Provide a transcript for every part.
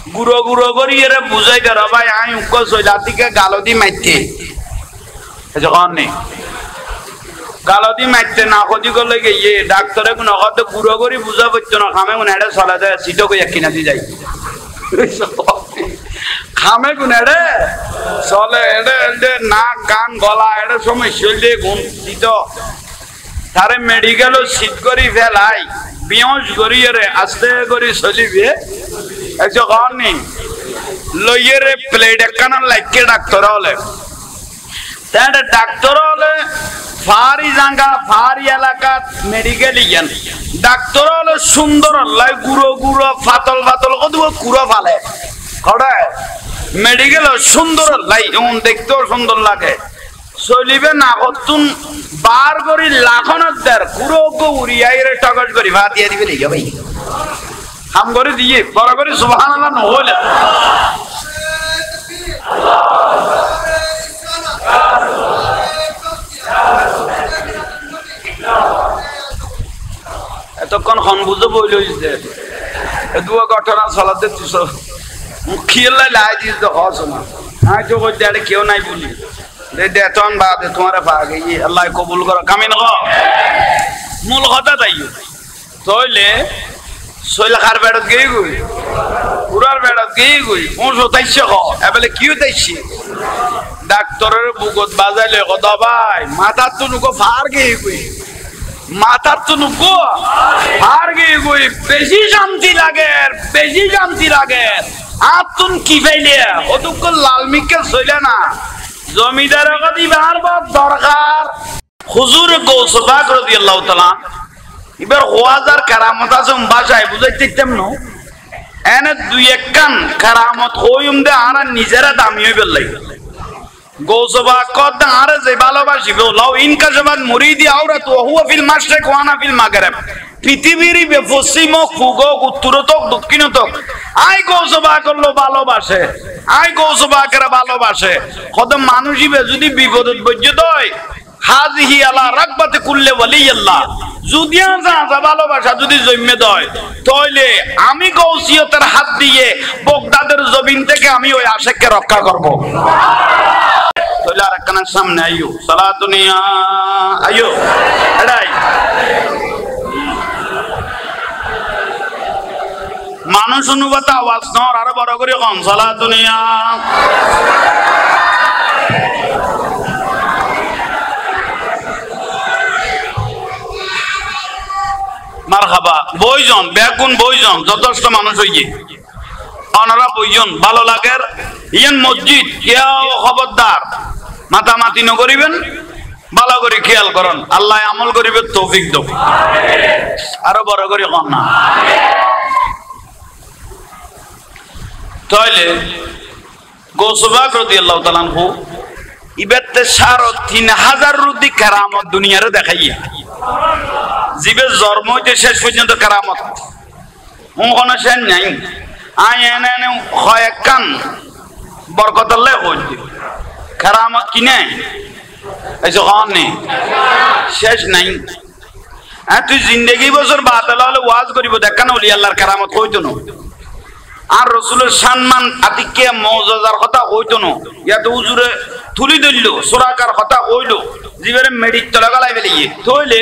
গুঁড়ো গুঁড়ো করি এর বুঝাই দেয় ভাই আই উগ্র সৈলাতিকে গালদি মাইতে যখন নেই গালদি মাইতে না কদি করলে গিয়ে ডাক্তারে কোনো কথা গুঁড়ো করি বুঝা পারতো না খামে কোন এটা চলা যায় সিটো কই কিনা দিয়ে যাই খামে কোন এটা চলে এটা নাক কান গলা এটা সময় শরীরে গুণ সিট তারে মেডিকেল সিট করি ফেলাই বিয়স করি রে আস্তে করে চলিবে যখন নেই লইয়ে রে প্লেট একখানা লাইকে ডাক্তার হলে তাহলে ডাক্তার হলে ফারি জাঙ্গা ফারি এলাকা মেডিকেল ইয়ান ডাক্তার হলে সুন্দর লাই গুঁড়ো গুঁড়ো ফাতল ফাতল কত কুড়ো ফালে কড়ে মেডিকেল সুন্দর লাই এমন দেখতেও সুন্দর লাগে চলিবে না কতুন বার করি লাখনের দের কুড়ো উড়িয়াই রে টকট করি ভাত দিয়ে দিবে লিখে ভাই হাম করে দিয়ে বড় করে সুবহানাল্লাহ নহলে এতক্ষণ খন বুঝে বইল দুয়া ঘটনা চলাতে মুখিয়াল্লাই লাই দিস হস না হ্যাঁ তো কই দেড়ে কেউ নাই বলি দেতন বাদ তোমার পাগে আল্লাহ কবুল করো কামি নহ মূল কথা তাই তইলে সৈলাখার বেড়ত গিয়ে গুই পুরার বেড়ত গিয়ে গুই পৌঁছো তাইছে হ এবেলে কিউ তাইছি ডাক্তারের বুকত বাজাইলে কথা ভাই মাথার তো নুকো ফার গিয়ে গুই মাথার তো নুকো ফার গিয়ে গুই বেশি শান্তি লাগে আর তুন কি ফাইলে অতুক লাল মিক্কেল সইলে না জমিদারের কথা বারবার দরকার হুজুর গৌস পাক রাদিয়াল্লাহু তাআলা এবার ওয়াজার কারামত আছে ভাষায় বুঝাইতে তেমন এনে দুই একখান কারামত হইম দে আর নিজেরা দামি হইবে লাগে গৌস পাক কত আর যে ভালোবাসিবে লাউ ইনকাশবাত মুরিদি আওরাত ওয়া হুয়া ফিল মাশরিক ওয়া আনা ফিল মাগরিব পৃথিবীর পশ্চিম পূব উত্তর তক দক্ষিণ তক আই গৌস পাক করলো ভালোবাসে আই গৌস পাকের ভালোবাসে কত মানুষই যদি বিপদত পর্যন্ত হয় হাজিহি আলা রাগবাতে কুল্লে ওয়ালিয়াল্লাহ যদি আসা ভালোবাসা যদি জন্মে দেয় তাহলে আমি গৌসিয়তের হাত দিয়ে বগদাদের জমিন থেকে আমি ওই আশেককে রক্ষা করব তাহলে আর একখানের সামনে আইও সালাতুনিয়া আইও এটাই মানুষ অনুগত আওয়াজ নর আরো বড় করে কম সালাতুনিয়া মারহাবা বইজন বেগুন বইজন যথেষ্ট মানুষ হইয়ে অনারা বইজন ভালো লাগে ইয়ান মসজিদ কেউ খবরদার মাতামাতি নকরিবেন ভালো করে খেয়াল করুন আল্লাহ আমল করিবে তৌফিক দাও আরো বড় করে কম না তাইলে গৌস পাক রাদিয়াল্লাহু তাআলা আনহু ইবাতে 3000 রুদি কারামত দুনিয়ারে দেখাইয়া জীবে জন্ম হইতে শেষ পর্যন্ত কারামত কোনো শেষ নাই আই এনে কয়েকখান বরকতাল্লাহ হইতে কারামত কিনে এই যখন নেই শেষ নাই তুই জিন্দগি বছর বাতাল হলে ওয়াজ করিব দেখা না ওলি আল্লাহর কারামত হইতো না আর রসুলের সম্মান আতিকে মৌজার কথা হইতো না ইয়াতে হুজুরে তুলি ধরল সোরাকার কথা হইল জীবের মেডিক তলা গলাই বেরিয়ে থইলে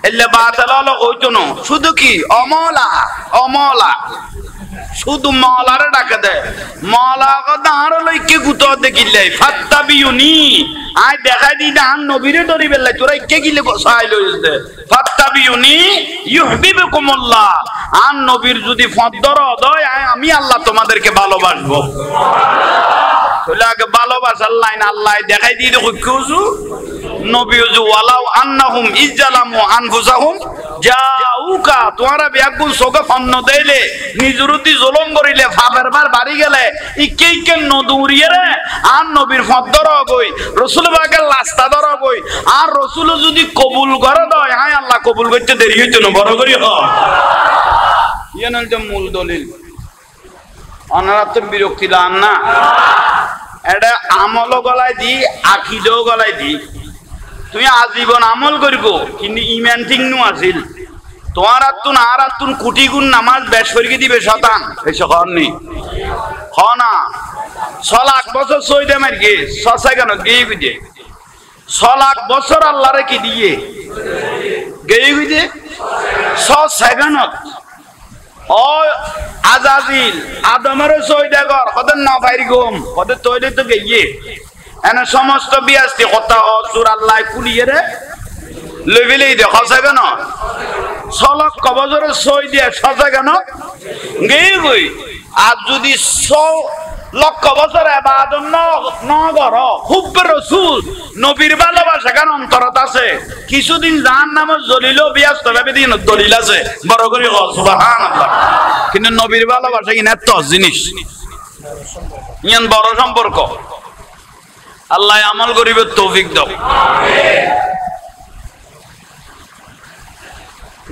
এলে বাতাল হইতো না শুধু কি অমলা শুধু মলারে ডাকে দেয় মলা কথা আর লইকে গুতো দেখিলে ফাত্তাবিউনি আই দেখাই দি আন নবীরে ধরি বেলাই তোরা কে গিলে সাইল হইছে ফাত্তাবিউনি ইউহিব্বুকুমুল্লাহ আন নবীর যদি ফদর দয় আমি আল্লাহ তোমাদেরকে ভালোবাসবো তাহলে আগে ভালোবাসার লাইন আল্লাহ দেখাই দিয়ে দেখো কেউজু নবী হুজু ওয়ালাউ আন্নাহুম ইজ্জালামু আনফুসাহুম জাউকা তোমরা বেগুন সোগে ফন্ন দেইলে নিজরুতি জুলুম করিলে ফাবের বার বাড়ি গেলে ইকে নদুরিয়ে রে আর নবীর ফদর গই রাসূল পাকের লাস্তা ধর গই আর রাসূল যদি কবুল করে দয় হায় আল্লাহ কবুল করতে দেরি হইতো না বড় করি হ ইয়ানল যে মূল দলিল অনারাত বিরক্তি লান না এটা আমল গলায় দি আকিদাও গলায় দি তুমি আজীবন আমল করিব কিন্তু ইমান ঠিক নু আছিল তোমার আতুন আর আতুন কোটি গুণ নামাজ বেশ করিয়ে দিবে শতান এই সকল নেই হনা 6 লাখ বছর সইদে মার গে সসা কেন গেই বুঝে 6 লাখ বছর আল্লাহরে কি দিয়ে গেই বুঝে 6 সেকেন্ডত ও আজাজিল আদমের সইদে কর ওদের না বাইরে গম ওদের তৈরি তো গিয়ে এনে সমস্ত বিয়াস্তি কথা অসুর আল্লাহ কুলিয়ে রে লেভেলেই দেখা কেন 6 লক্ষ বছরের সই দিয়ে সজা কেন গেই গই আর যদি 100 লক্ষ বছর ইবাদত না কর হুব্বে রাসূল নবীর ভালোবাসা কেন অন্তরত আছে কিছুদিন জাহান্নামে জ্বলিল বিয়াস্ত ভাবে দিন দলিল আছে বড় করে সুবহানাল্লাহ কিন্তু নবীর ভালোবাসা কি এত জিনিস ইয়ান বড় সম্পর্ক আল্লাহ আমল করিবে তৌফিক দাও আমিন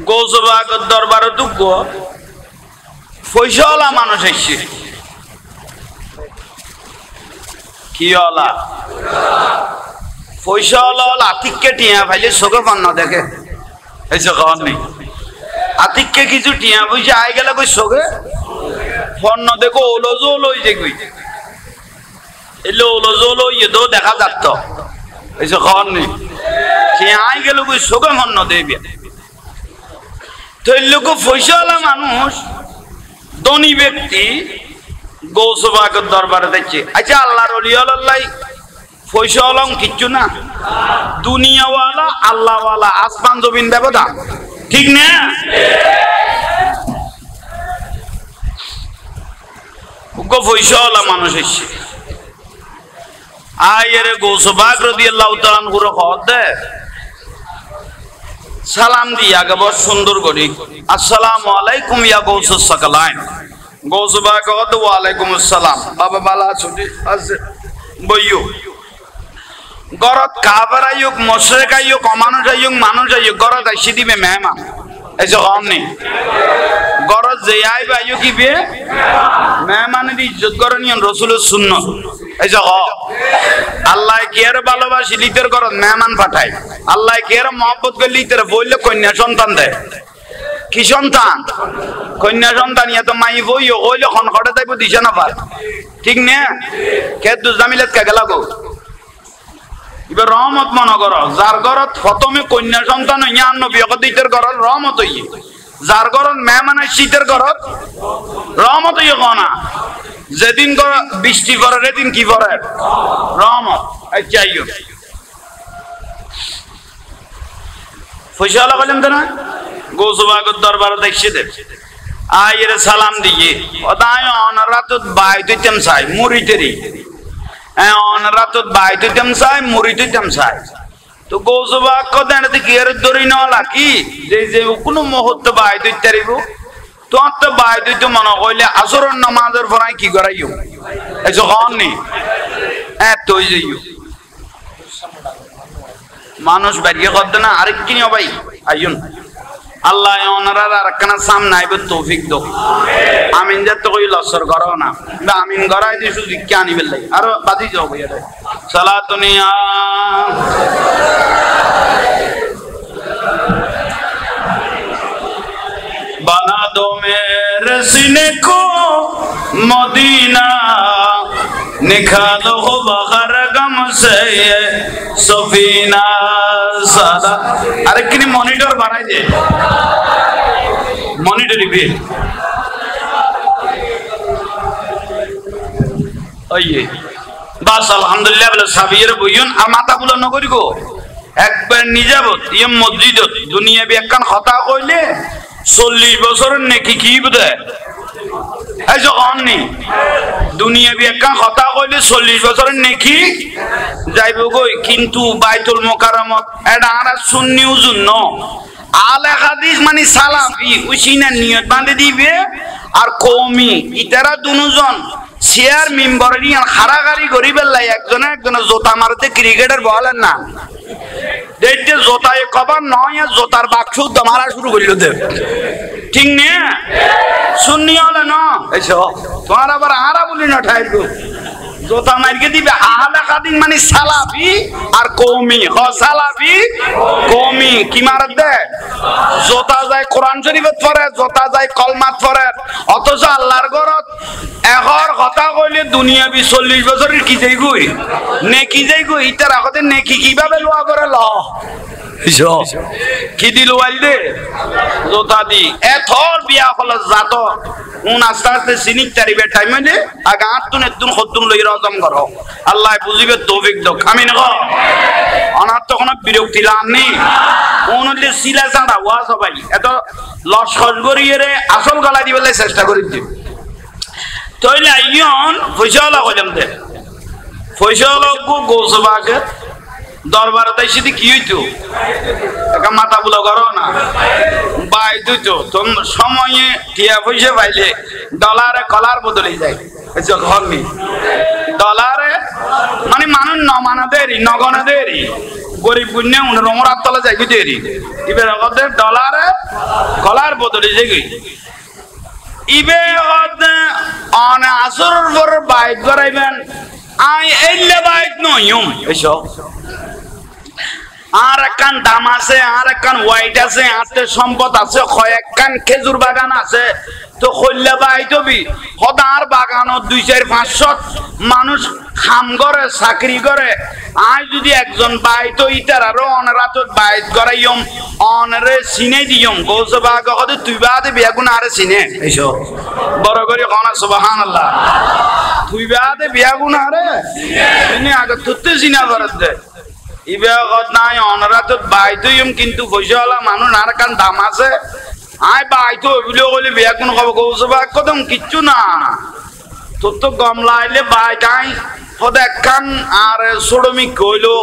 গোসবাগত দরবারে দুঃখ পয়সাওয়ালা মানুষ এসছে কি ওলা পয়সাওয়ালা আতিককে টিয়া ফাইলে চোখে পান্ন দেখে এসে খাওয়ার নেই আতিককে কিছু টিয়া পয়সা আই গেলে কই চোখে ফন্ন দেখো ওলজো লই যে কই এলে ওলজো লই এদো দেখা যাত এসে খাওয়ার নেই টিয়া আই গেলে কই চোখে ফন্ন দেবে তো এই লোক পয়সাওয়ালা মানুষ ধনী ব্যক্তি গৌসবাগত দরবারে দেখছে আচ্ছা আল্লাহর ওলি আল্লাহ পয়সাওয়ালা কিচ্ছু না দুনিয়াওয়ালা আল্লাহওয়ালা আসমান জমিন ব্যবধান ঠিক না পয়সাওয়ালা মানুষ এসছে আয়ের গৌসবাগ রাদিয়াল্লাহু তাআলা আনহুর হদ দে সালাম দি আগে বড় সুন্দর করি আসসালামু আলাইকুম ইয়া গৌসুস সাকালাইন গৌসবা কত ওয়া আলাইকুম আসসালাম বাবা বালা ছুটি আছে বইও গরত কাবার আইয়ুক মুশরিক আইয়ুক মানুষ আইয়ুক গরত আইছি দিবে মেহমান এই যে অমনি গরত যে আইবে আইয়ুক কিবে মেহমানের ইজ্জত করনিয়ন রাসূলের সুন্নাত এই যে আল্লাহ কের ভালোবাসি লিতের গরত মেহমান পাঠায় আল্লাহ কের মহব্বত করে লিতের বইলে কন্যা সন্তান দেয় কি সন্তান কন্যা সন্তান ইয়া তো মাই বইও হইলে খন খড়ে যাইব দিছে না পার ঠিক না কে দু জামিলাত কা গেলা গো এবার রহমত মনে করো যার ঘরত প্রথমে কন্যা সন্তান হইয়া নবী দিতের ঘরত রহমত হইয়ে যার ঘরত মেহমানের শীতের ঘরত রহমত হইয়ে কোনা যেদিন বৃষ্টি পড়ে সেদিন কি পড়ে রহমত চাইও ফয়সালা বলেন তো না গৌসবাগত দরবারে দেখছে দে আয়ের সালাম দিয়ে ওদায় অনরাতত বাইতেম চাই মুরিতেরি অনরাতত বাইতেম চাই মুরিতেম চাই তো গৌসবাগ কদানে কি এর দরি নলা কি যে যে কোনো মুহূর্তে বাইতে তারিব তো তো বাইতে তো মনে কইলে আসরের নামাজের পড়াই কি করাইও এই যখন নি এত যাইও মানুষ বাড়িয়ে করতে না আরেক কি ভাই আইন আল্লাহ ওনারা আরেকখানা সামনে আইবে তৌফিক দাও আমিন যত কই লসর করো না বা আমিন গরাই দিছু কি আনি বেলাই আর বাদি যাও ভাই এটা সালাতুনিয়া बना दो मेरे सीने को मदीना निकालो बगैर गम से सफीना सारा अरे किन्हीं मॉनिटर बनाए दे मॉनिटर भी आइए बस अल्हम्दुलिल्लाह बोले साबियर बुयन आमाता बोला नगरी को एक बार निजाबत ये मस्जिद दुनिया भी एक कान खता कोइले 40 বছরের নেকি কি বুঝে এই যে অননি দুনিয়া বি একটা কথা কইলে 40 বছরের নেকি যাইব কই কিন্তু বাইতুল মুকাররমত এটা আর সুন্নি উজুন আলে হাদিস মানে সালাফি উসিনা নিয়ত বাঁধে দিবে আর কওমি ইতারা দুজন শেয়ার মেম্বার নিয়ে খাড়াগাড়ি গরিবের লাই একজনে জোতা মারতে ক্রিকেটের বলেন না দেখতে জোতায় কবার নয় জোতার বাক্স মারা শুরু করিল দেব ঠিক না সুন্নি হলে না এসো তোমার আবার আরা বলি না ঠাইব জোতা মাইরকে দিবে আহলে হাদিস মানে সালাফি আর কওমি সালাফি কওমি কি মারাত দে জোতা যায় কোরআন শরীফত পড়ে জোতা যায় কলমাত পড়ে অথচ আল্লাহর ঘরত এগর কথা কইলে দুনিয়াবি 40 বছরের কি যাই গই নেকি যাই গই ইতার আগতে নেকি কিভাবে লোয়া করে ল কি দিল ওয়াইদে জোতা দি এথর বিয়া হলো জাত উন আস্তে আস্তে সিনিক তারিবে টাইম হইলে আগা আতুন একদম খতুন লই রজম করো আল্লাহ বুঝিবে তৌফিক দাও আমিন গো অনার তো কোনো বিরক্তি লানি উনলে সিলা ছাড়া ওয়া সবাই এত লস্কর গরিয়ে আসল গলা দিবেলে চেষ্টা করি দি তইলে আইয়ন ফয়সালা কইলাম দে ফয়সালা গো গোসবাকে দরবার তাইছিদি কি হইতো একা মাথা বুলা করো না বাই দুটো তোম সময়ে টিয়া পয়সা পাইলে ডলারে কলার বদলে যায় এসব ঘরনি ডলারে মানে মানুষ নমানাদেরই নগনাদেরই গরিব গুণে রঙরাত তলা যাই দেরি ইবে রগদের ডলারে কলার বদলে যায় ইবে অন আসর পর বাইক করাইবেন আই এলে বাইক নয়ুম এসব আর একখান দাম আছে আর একখান হোয়াইট আছে হাতে সম্পদ আছে কয়েকখান খেজুর বাগান আছে তো কইলে বাই তবি হদার বাগানত 2-4-500 মানুষ কাম করে চাকরি করে আই যদি একজন বাই তো ইতার আরো অনরাতত বাইত করাইম অনরে চিনে দিয়ম কৌছে বাগ কদে তুই বাদে বিয়াগুন আরে চিনে এসো বড় করে কোন সুবহানাল্লাহ তুই বাদে বিয়াগুন আরে চিনে আগে তুতে চিনা করত দে ইবে কত নাই অনরাতত বাইত হইম কিন্তু পয়সাওয়ালা মানুষ আর কান দাম আছে আই বাইতো বিলো কইলে বিয়াগুন কব কৌছে বাগ কদম কিচ্ছু না তোর তো গমলা আইলে বাই তাই হদ একখান আর সোডমি কইলো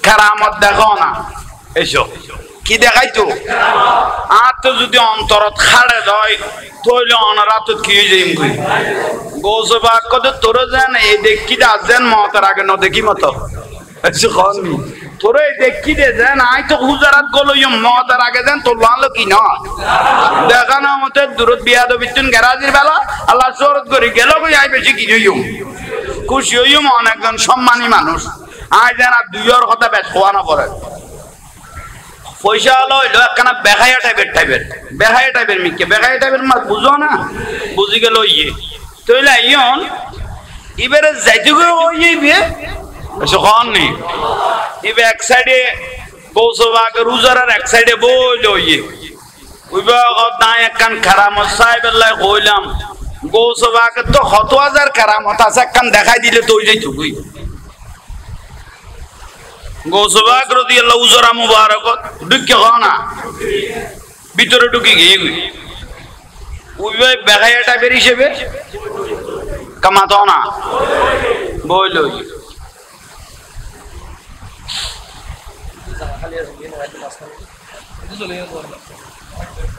কারামত দেখো না এসো কি দেখাইতো আর তো যদি অন্তরত খাড়ে দয় তইলে অনারাতত কি যাইম কই গোসে বাগ কত তোর জান এই দেখি দাজেন মতের আগে ন দেখি মত এসো খনি তোরে দেখি দে জান আই তো হুজারাত গলইম মতের আগে দেন তোর ভালো কি না দেখানো মতে দূরত বিয়াদ বিতুন গ্যারাজির বেলা আল্লাহ শরত করি গেল কই আই বেশি কি হইম খুশি হইম অনেকজন সম্মানী মানুষ আই যেন আর দুইয়ের কথা বেশ খোয়া না পড়ে পয়সা হলো একখানা বেহায়া টাইপের মিকে বেহায়া টাইপের মাছ বুঝো না বুঝি গেল ইয়ে তইলে ইয়ন এবারে যাইতে গো ইয়ে বিয়ে এসে খন নেই এবার এক সাইডে কৌশবাকে রুজারার এক সাইডে বইলো ইয়ে ওইবা নাই একখান খারামত সাহেবের কইলাম গৌসবাকে তো 100,000 কারামত আছে একখান দেখাই দিলে তো ওই যাই তুই গৌসবাক রাদিয়াল্লাহু উজরা মুবারাকত ঢুকে না ভিতরে ঢুকে গিয়ে ওই বেগায়াটা বের হিসেবে কামাতো না বইলো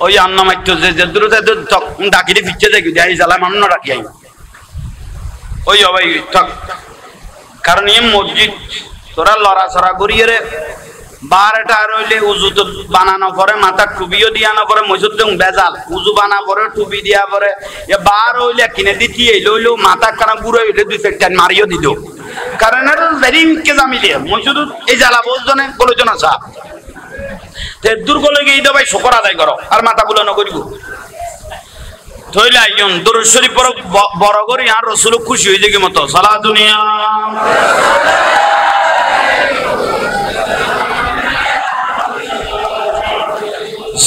ওই আন্না মাইতো যে দূরতে ডাকিলে ফিরতে দেখি যাই জ্বালা মানুষ না ডাকি আই ওই ভাই থাক কারণ এই মসজিদ তোরা লড়াচড়া করিয়ে রে 12টা রইলে উজু তো বানানো পরে মাথা টুপিও দিয়া না পরে মসজিদ বেজাল উজু বানা পরে টুপি দিয়া পরে এ 12 হইলে কিনে দিতি এই লইলো মাথা কানা বুড়ো হইলে 2-4 মারিও দিল কারণ এর ভেরি কে জামিলে মসজিদ এই জ্বালা বলজনে বলজন আছে তে দুর্গলে গিয়ে দাও ভাই শুকর আদায় করো আর মাথা বুলো না করিব তইলে আইয়ন দরুদ শরীফ পড়ো বড় করি আর রাসূল খুশি হই যায় মতো সালা দুনিয়া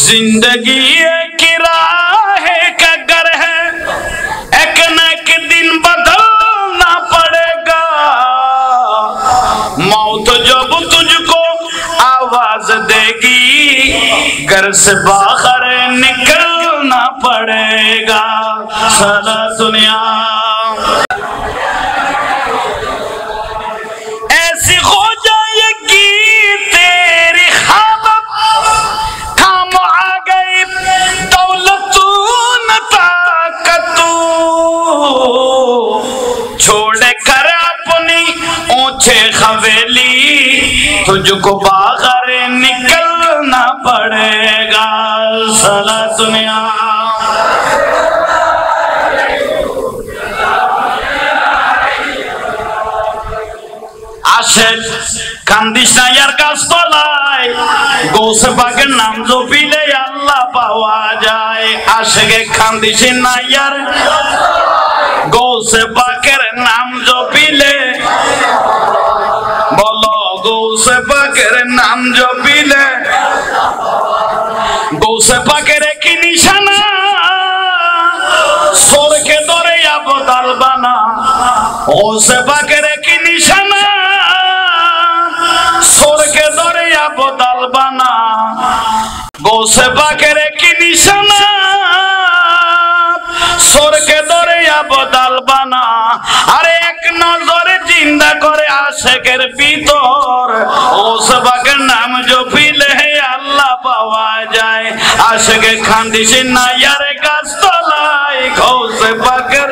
जिंदगी एक राह का घर है एक न एक दिन बदलना पड़ेगा मौत जब तुझको आवाज देगी घर से बाहर निकलना पड़ेगा सारा दुनिया ऐसी हो जाएगी तेरी हालत काम आ गई दौलत न ताकत छोड़ कर अपनी ऊंचे हवेली तुझको बाहर निकलना पड़ेगा सारा दुनिया আসে কান্দিস না ইয়ার গাছ তলায় গৌসে পাকের নাম জপিলে আল্লাহ পাওয়া যায় আশেকে কান্দিস না ইয়ার গৌসে পাকের নাম জপিলে বলো গৌসে পাকের নাম জপিলে গৌসে পাকের কি নিশানা সরকে ধরে আবদাল বানা গৌসে পাকের কি নিশানা সরকে ধরে আবদাল বানা গৌসে পাকের কি নিশানা সরকে ধরে আবদাল বানা আরে এক নজরে জিন্দা করে আশেকের ভিতর গৌসে পাকের নাম জপিলে আল্লাহ পাওয়া যায় আশেকে খান্দিস না ইয়ারে গাছ তলায় গৌসে পাকের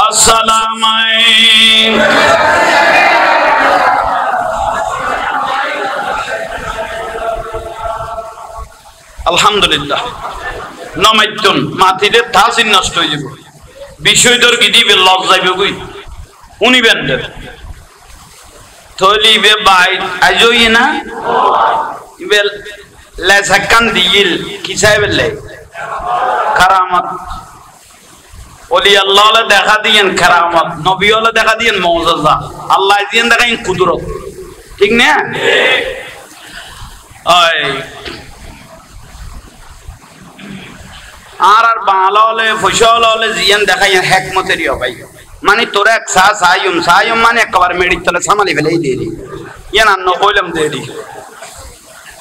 আসসালামু আলাইকুম আলহামদুলিল্লাহ নমাইতুন মাটিতে তাসিন নষ্ট হয়ে যাবে বিষয়দর কি দিবে লজ যাইবে কই উনিবেন থলিবে বাই আজই না ইবেল লেসাকান দিল কি চাইবেলে কারামত ওলি আল্লাহ দেখা দিয়েন কারামত নবী ওলা দেখা দিয়েন মুআজিজা আল্লাহ দিয়েন দেখাইন কুদরত ঠিক না ওই আর বাংলা হলে ফসল হলে জিয়ান দেখাই হেকমতেরই হবাই মানে তোরা এক সায়ুম মানে একবার মেডিক তলে সামালি ফেলেই দিয়ে দি ইয়ান আন্ন কইলাম দিয়ে দি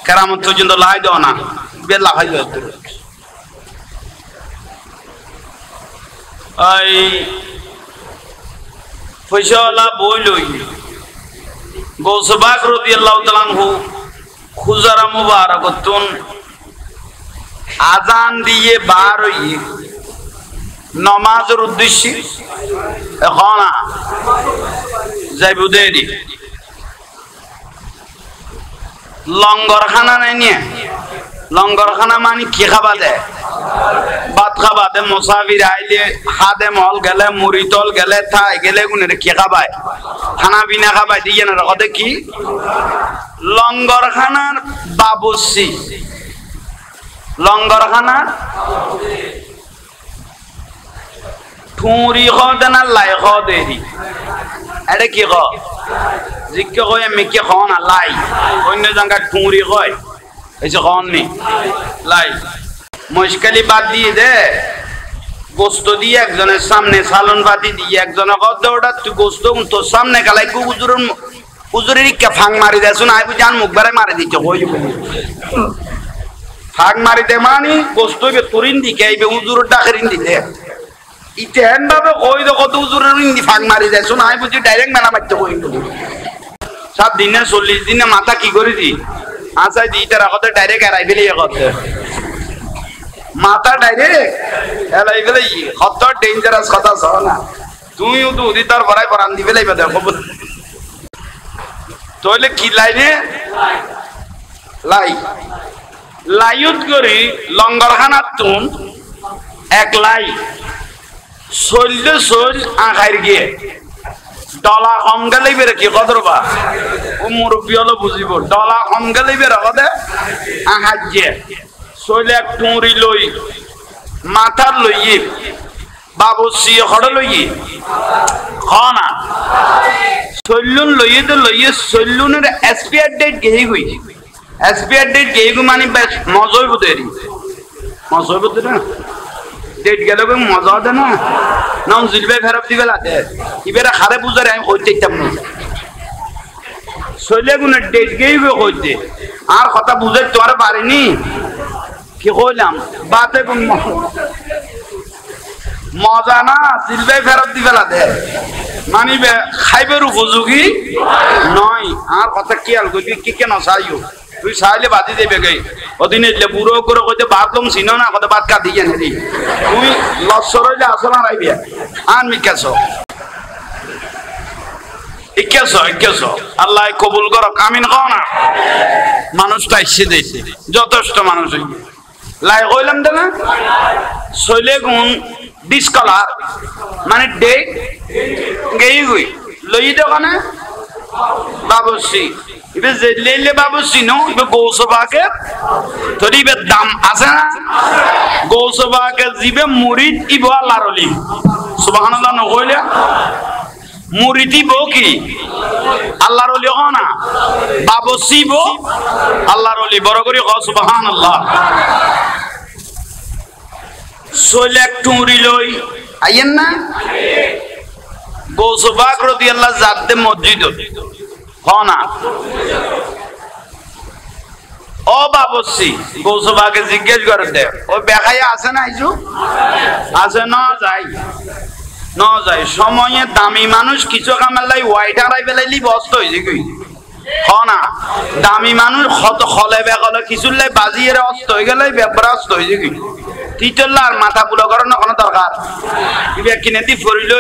কেরামত পর্যন্ত লাই দাও না বেলা ভাই এই ফসলা বইলই গৌস পাক রাদিয়াল্লাহু তাআলা আনহু খুজারা মুবারাকাতুন আজান দিয়ে বার হইয়ে নমাজের উদ্দেশ্যে এখন যাইব দেরি লঙ্গরখানা নাই নিয়ে লঙ্গরখানা মানে কি খাবা দেয় ভাত খাবা দে মুসাফির আইলে হাদে মল গেলে মুড়ি তল গেলে থাই গেলে গুনের কি খাবায় খানা বিনা খাবায় দিয়ে না রাখতে কি লঙ্গরখানার বাবুসি লঙ্গরখানা ঠুরি খদে না লাই খদেরি এটা কি খ জিকে কয় আমি কি খ না লাই অন্য জায়গা ঠুরি কয় এসে খন নি লাই মুশকিলি বাদ দিয়ে দে গোস্ত দিয়ে একজনের সামনে সালন বাদি দিয়ে একজনের কদ ওটা তুই গোস্ত তোর সামনে গালাই উজুরের কে ফাং মারি দেছ না আই জান মুখ বেড়ায় মারি দিচ্ছে কই ফাগ মারি দে মানি গোস্ত তুরিন দিকে আইবে উজুরের ডাকেরিন দিতে ইতে হেন ভাবে কই দে কত উজুরের ইন্দি ফাগ মারি দেছ না আই বুঝি ডাইরেক্ট মেলা মারতে কই 7 দিনে 40 দিনে মাথা কি করে দি আসাই দি তার আগতে ডাইরেক্ট আরাই ফেলি করতে মাথা ডাইরেক্ট এলাই ফেলি কত ডেঞ্জারাস কথা সহ না তুইও তো উদি তার ভরাই পরান দি ফেলাইবে দেখো তোলে কি লাইনে লাই লাইয়ুত করি লঙ্গরখানার তুন এক লাই চললে চল আঁকাইর গিয়ে ডলা কম গেলেই বেড়ে কি কদরবা ও মুরব্বী হলো বুঝিব ডলা কম গেলেই বেড়ে কদে আঁকার গিয়ে চলে এক টুঁড়ি লই মাথার লইয়ে বাবু সিয়ে হড় লইয়ে না চল্লুন লইয়ে তো লইয়ে চল্লুনের এক্সপায়ার ডেট গেই গই এক্সপায়ার ডেট গেই গই মানে বেশ মজাই বুদেরি মজাই বুদে না ডেট গেলে মজা দে না না জিলবে ফেরত দিবে লাগে ইবেরা খারে বুঝারে আমি কইতে চাইতাম না চলে গুনে ডেট গেই গই কইতে আর কথা বুঝে তোর পারিনি কি কইলাম বাতে কোন মজা না জিলবে ফেরত দিবে লাগে মানিবে খাইবের উপযোগী নয় আর কথা কি আল কই কি কেন চাইও তুই চাইলে বাদি দেবে গে ওদিনে বুড়ো করে কইতে ভাত লম চিনো না কত ভাত কাটি গেনে দি তুই লসর হইলে আসল আইবি আন মিকাছ ইকেছ আল্লাহ কবুল করক আমিন কও না মানুষটা এসে দিয়েছে যথেষ্ট মানুষ লাই কইলাম দে না চলে গুণ ডিসকালার মানে ডে গেই গই লই দোকানে বাবুসি ইবে জেলেলে বাবুসি নো ইবে গৌসবাকে তোর ইবে দাম আছে না গৌসবাকে জিবে মুরিদ ইবে আল্লাহর ওলি সুবহানাল্লাহ ন কইলে মুরিদি বো কি আল্লাহর ওলি হনা বাবুসি বো আল্লাহর ওলি বড় করে ক সুবহানাল্লাহ সোলে টুরি লই আইয়েন না গৌসবাক রাদিয়াল্লাহু জাদে মসজিদ হনা ও বাবুসি গৌসবাকে জিজ্ঞেস করে দে ও বেখায়া আছে না আইজু আছে না যাই সময়ে দামি মানুষ কিছু কামালাই হোয়াইট হারাই ফেলাইলি বস্ত হয়েছে কি হনা দামি মানুষ কত খলে বেগলে কিছু লাই বাজিয়ে অস্ত হয়ে গেলে বেব্রাস্ত হয়েছে কি তিতলার মাথা পুরো করার কোনো দরকার ইবে কিনে দি ফরিল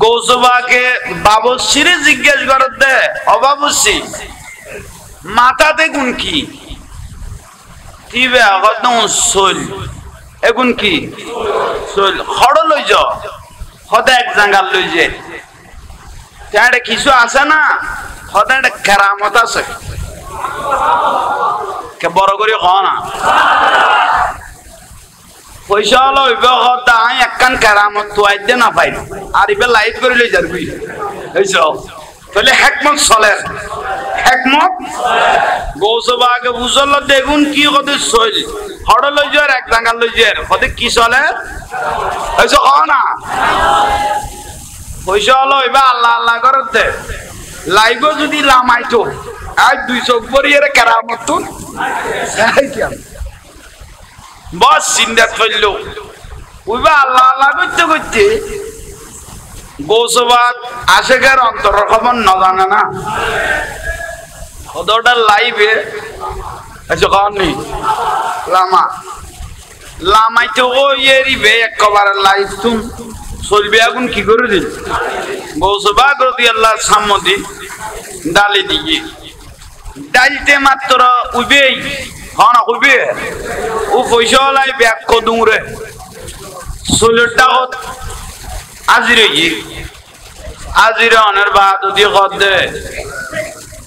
গৌসবাকে বাবুসিরে জিজ্ঞেস করে দে ও বাবুসি মাথাতে গুণ কি তিবে আগত সোল এগুন কি সোল খড় লই যাও হদা এক জাঙ্গাল লই যে তারে কিছু আছে না হদা একটা কেরামত আছে কে বড় করে হ না পয়সা হলো ইবে হদা আই একখান কেরামত তো আইতে না পাই আর ইবে লাইট করে লই যাবি হইছো তাহলে হিকমত চলে হিকমত গৌসবাকে বুঝল দেখুন কি কতে চল হড় লই যার এক জাঙ্গাল লই যার কতে কি চলে হইছো হ না পয়সা হলো ইবে আল্লাহ আল্লাহ করতে লাইব যদি লামাইতো আজ 2 চোখ পরিয়ে কেরামত তুন বস চিন্তা করলো ওইবা আল্লাহ আল্লাহ করতে করতে গৌসবাক আশেকের অন্তর খবর না জানে না ওটা লাইভে আচ্ছা কনি লামাইতে ও এরিবে একবার লাইভ তুম চলবে এখন কি করে দিল গৌসবাক রাদিয়াল্লাহু সামদি ডালি দিয়ে ডালতে মাত্র উবেই হন উবে ও পয়সা লাই ব্যাগ কদুরে সোলটা আজিরে অনের বাদ দিয়ে কদে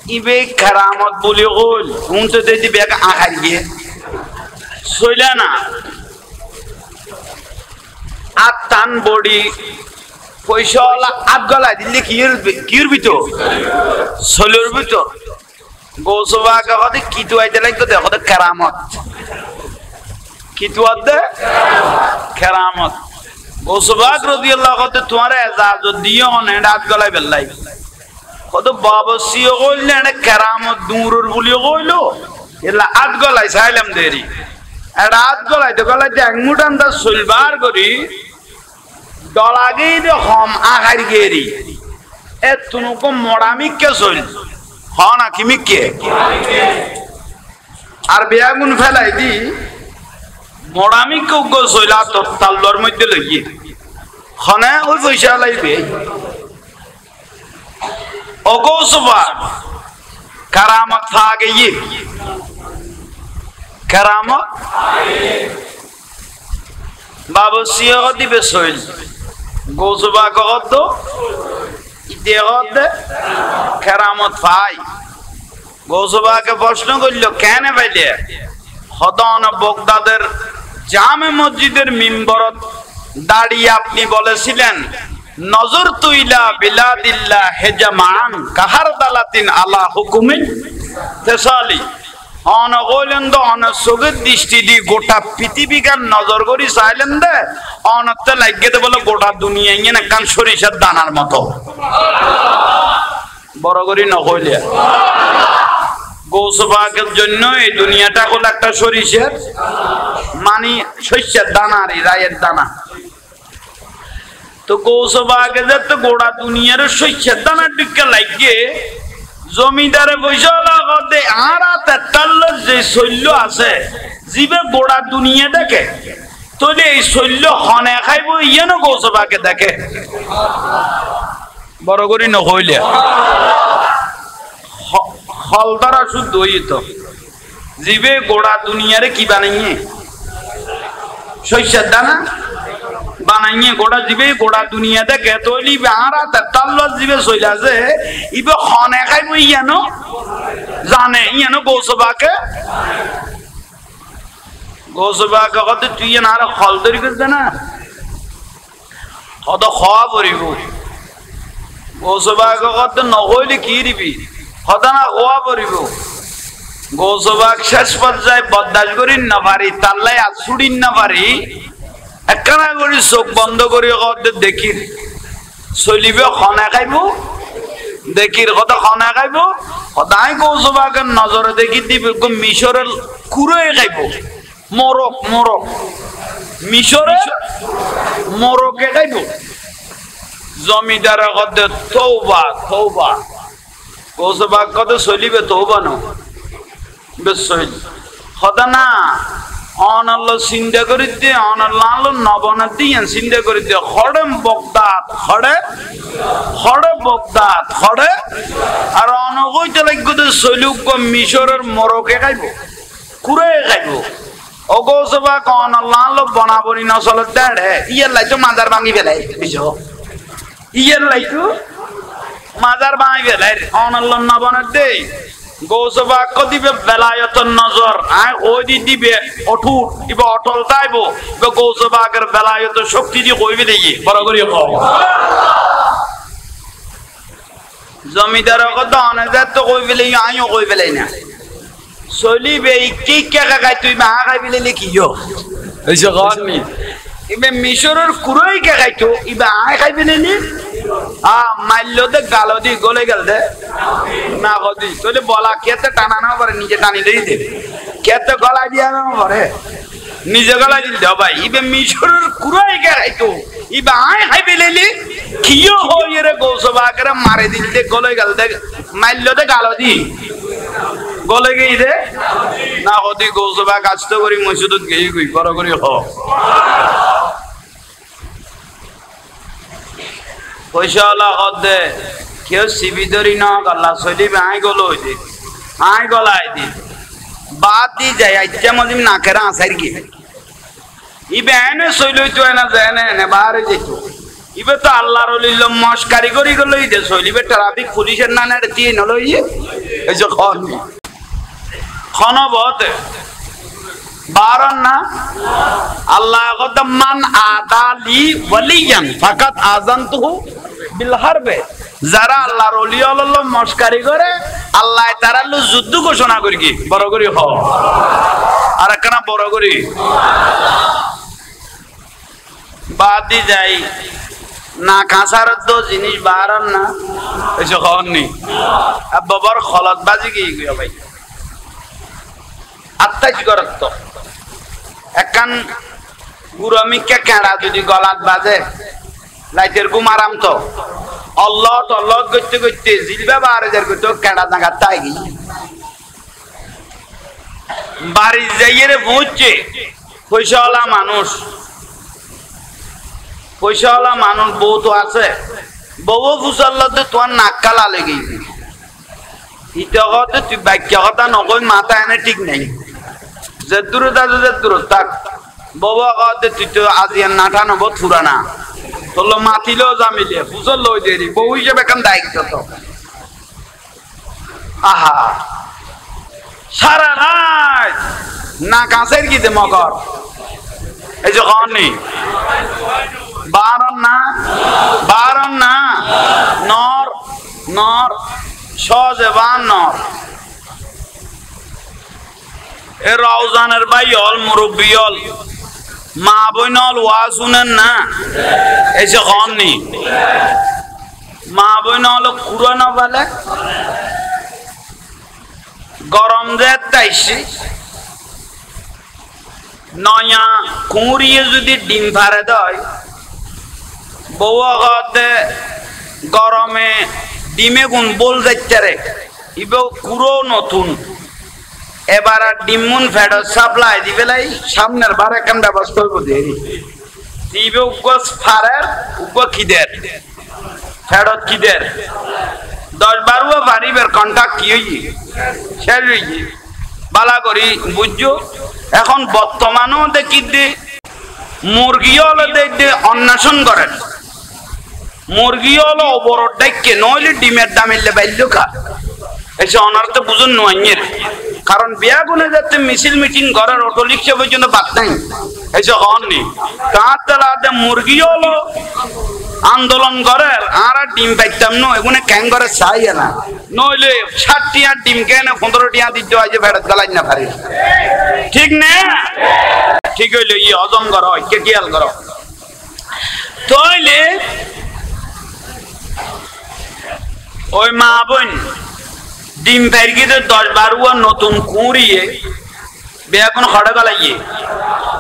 ইবে কেরামত বলি কল উনতে দিদি ব্যাগ আহার গিয়ে সইলা না আট টান বডি পয়সাওয়ালা আট গলায় দিলে কির ভিতর সোলের ভিতর গৌসবাকে কদে কিতু আইতে লাগতো দেখো কেরামত কিতু আদে কেরামত গৌসবাক রাদিয়াল্লাহু আনহু তোমার এজাজত দিও না আট গলায় বেলাই কত বাবসিও কইলে না কেরামত দূরর বলি কইলো এলা আট গলায় চাইলাম দেরি এটা আট গলায় তো গলায় এক মুঠান দা সলবার করি দলাগেই দে হম আগার গেরি এ তুনুকো মড়ামিকে চল হ না কিমিকে আর বেয়াগুন ফেলাই দি মড়ামিকে উগ্র চইলা তোর তাল্লোর মধ্যে লইয়ে হনে ওই পয়সা লাইবে অগৌসবা কারামত ফাগে ই কারামত বাবসিয়া দিবে চইল গৌসবা কত ইতে কেরামত পাই গৌসবাকে প্রশ্ন করল কেন পাইলে হদন বগদাদের জামে মসজিদের মিম্বরত দাঁড়িয়ে আপনি বলেছিলেন নজর তুইলা বিলাদিল্লাহ হেজামান কাহার দালাতিন আলা হুকুমিন তেসালি অন কইলেন তো অন চোখের দৃষ্টি দি গোটা পৃথিবীকার নজর করি চাইলেন দে অনতে লাগিয়ে দে বলে গোটা দুনিয়া ইয়ে কান সরিষার দানার মতো বড় করি নকইলে গৌসবাকের জন্য এই দুনিয়াটা হলো একটা সরিষার মানে শস্যের দানারই রায়ের দানা তো গৌসবাকে যে তো গোটা দুনিয়ার শস্যের দানার দিকে লাগিয়ে জমিদারে পয়সা লাগাতে আর তেতাল্লিশ যে শৈল্য আছে জীবে গোড়া দুনিয়া দেখে তাহলে এই শৈল্য হনে খাইব ইয়েন গৌসবাকে দেখে বড় করি নহইলে হলদারা শুদ্ধ হইত জীবে গোড়া দুনিয়ারে কি বানাইয়ে শস্যের দানা বানাইয়ে গোড়া দিবে গোড়া দুনিয়া দেখে তৈলি বেহারা তাল্লার দিবে চলে আছে ইবে খনে খাইব ইয়ানো জানে ইয়ানো গৌসবাকে কত তুই না আর খল তৈরি করতে না কত খাওয়া পড়িব গৌসবাকে কত নহইলে কি দিবি কত না খাওয়া পড়িব গৌসবাক শেষ পর্যায়ে বরদাস্ত করি না পারি তাল্লাই আছুড়িন না পারি একখানা করে চোখ বন্ধ করে দেখির চলিবে খনে খাইব দেখির কথা খনে খাইব সদায় গৌসবাকে নজরে দেখি দিবে মিশরের কুড়ে খাইব মোরক মোরক মিশরে মোরকে খাইব জমিদার কত তৌবা তৌবা গৌসবাক কত চলিবে তৌবা ন বেশ সদা না অনাল্লো চিন্তা করে দিয়ে অনাল্লো নবনা দিয়ে চিন্তা করে দিয়ে খড়ে বগদাদ খড়ে খড়ে বগদাদ খড়ে আর অনগইতে লাগবে শৈলুক মিশরের মোরকে খাইব কুড়ে খাইব অগৌসবা অনাল্লো বনাবনি নচল দেড়ে ইয়ের লাইতো মাজার ভাঙি ফেলাই বুঝো ইয়ের লাইতো মাজার ভাঙি ফেলাই অনাল্লো নবনের দেই গৌসবা দিবে বেলায়তন নজর ওই দিবে অটুট ইবে অটল চাইব গৌসবাগের বেলায়ত শক্তি দিয়ে কইবে দেখি বড় করি জমিদার কত অনেক তো কই ফেলে আইও কই ফেলাই না চলিবে কি কে খাই তুই মা খাই ফেলে কিও এইসব কননি ইবে মিশরের কুড়াই কে খাইতো ইবে আয় খাই ফেলে নি মাইল দে গাল দি গলে গেল দে না গদি তোলে বলা কেতে টানা না পারে নিজে টানি দেই দে কেতে গলা দিয়া না পারে নিজে গলা দিল দে ভাই ইবে মিশরের কুড়াই কে খাইতো ইবে আয় খাই ফেলেলি কিও হই রে গৌসবাগরে মারে দিল দে গলে গেল দে মাইল দে গাল দি গলে গই দে না গদি গৌসবা কাজটা করি মসজিদত গই গই বড় করি হ পয়সাওয়ালা হদে কেউ সিবি ধরি না গলা চলিবে আই গলো হইতে আই গলাই দি বাদ দি যায় আইতে মজিম না কেরা আসার কি ইবে এনে চইলই তো না যায় না এনে বাহারে যেত ইবে তো আল্লাহর ওলিল মস্কারি করি গলই দে চলিবে ট্রাফিক পুলিশের না নেড়ে দিয়ে নলই এই যে খন বহতে বারণ না আল্লাহ কদম মান আদালি ওয়ালিয়ান ফাকাত আযানতুহু বিল হারবে যারা আল্লাহর ওলি আল্লাহ মস্কারি করে আল্লাহ তারা যুদ্ধ ঘোষণা করি কি বড় করি হ আর একখানা বড় করি বাদি যাই না কাঁচার তো জিনিস বারণ না এসব হননি বাবার খলত বাজি কি ভাই আত্মাজি করত একখান গুরমিকা কেড়া যদি গলাত বাজে লাইটের ঘুম আরাম তো অল্লাহ তল্লাহ করতে করতে জিলবা বারে করতে কেড়া জায়গা তাই গি বাড়ি যাইয়ে রে পৌঁছছে পয়সাওয়ালা মানুষ বউ তো আছে বউ ফুসাল্লাতে তোমার নাক্কালা লেগে ইটা কথা তুই বাক্য কথা নকই মাথা এনে ঠিক নাই যে দূরত আছে যে দূরত থাক বাবা কথা তুই তো আজি নাঠা নব থুরা না তোর মাতিলেও জামিলে ফুসল লই দেরি বউ হিসেবে এখন দায়িত্ব তো আহা সারা রাত না কাছের কি দে মকর এই যে কনি বারণ না নর নর সজবান নর এ রওজানের ভাই হল মুরব্বী হল মা বইনল ওয়া শুনেন না এসে কননি মা বইনল কুরন বলে গরম যে তাইছি নয়া কুঁড়িয়ে যদি ডিম ফারে দেয় বউ গরমে ডিমে গুণ বল যাইতে রে ইবে কুড়ো নতুন এবার আর ডিমুন ফেডত সাপ্লাই দিবে লাই সামনের বার এখন ব্যবস্থা হইব দেরি দিবে উগস ফারের উগ কিদের ফেডত কিদের 10-12 পারিবের কন্টাক্ট কি হইছি শেষ হইছি বালা করি বুঝছো এখন বর্তমানেও দেখি দে মুরগি হলো দেখে অন্বেষণ করেন মুরগি হলো অবরোধ ডাইকে নইলে ডিমের দামিলে বাইল খা এসে অনার্থ বুঝুন নোয়াইয়ের কারণ বিয়া গুনে যাতে মিছিল মিটিং করার অটো রিক্সা পর্যন্ত বাদ নাই এসে হননি কার তালাতে মুরগি হলো আন্দোলন করে আর ডিম পাইতাম না এগুনে ক্যাং করে চাই না নইলে 60 টিয়া ডিম কেন 15 টিয়া দিতে হয় যে ফেরত গলাই না পারি ঠিক না ঠিক হইলো ই হজম করো কে খেয়াল করো তাইলে ওই মা বোন ডিম ফেরগিতে 10-12 নতুন কুড়িয়ে বেগুন খড়ে গলাইয়ে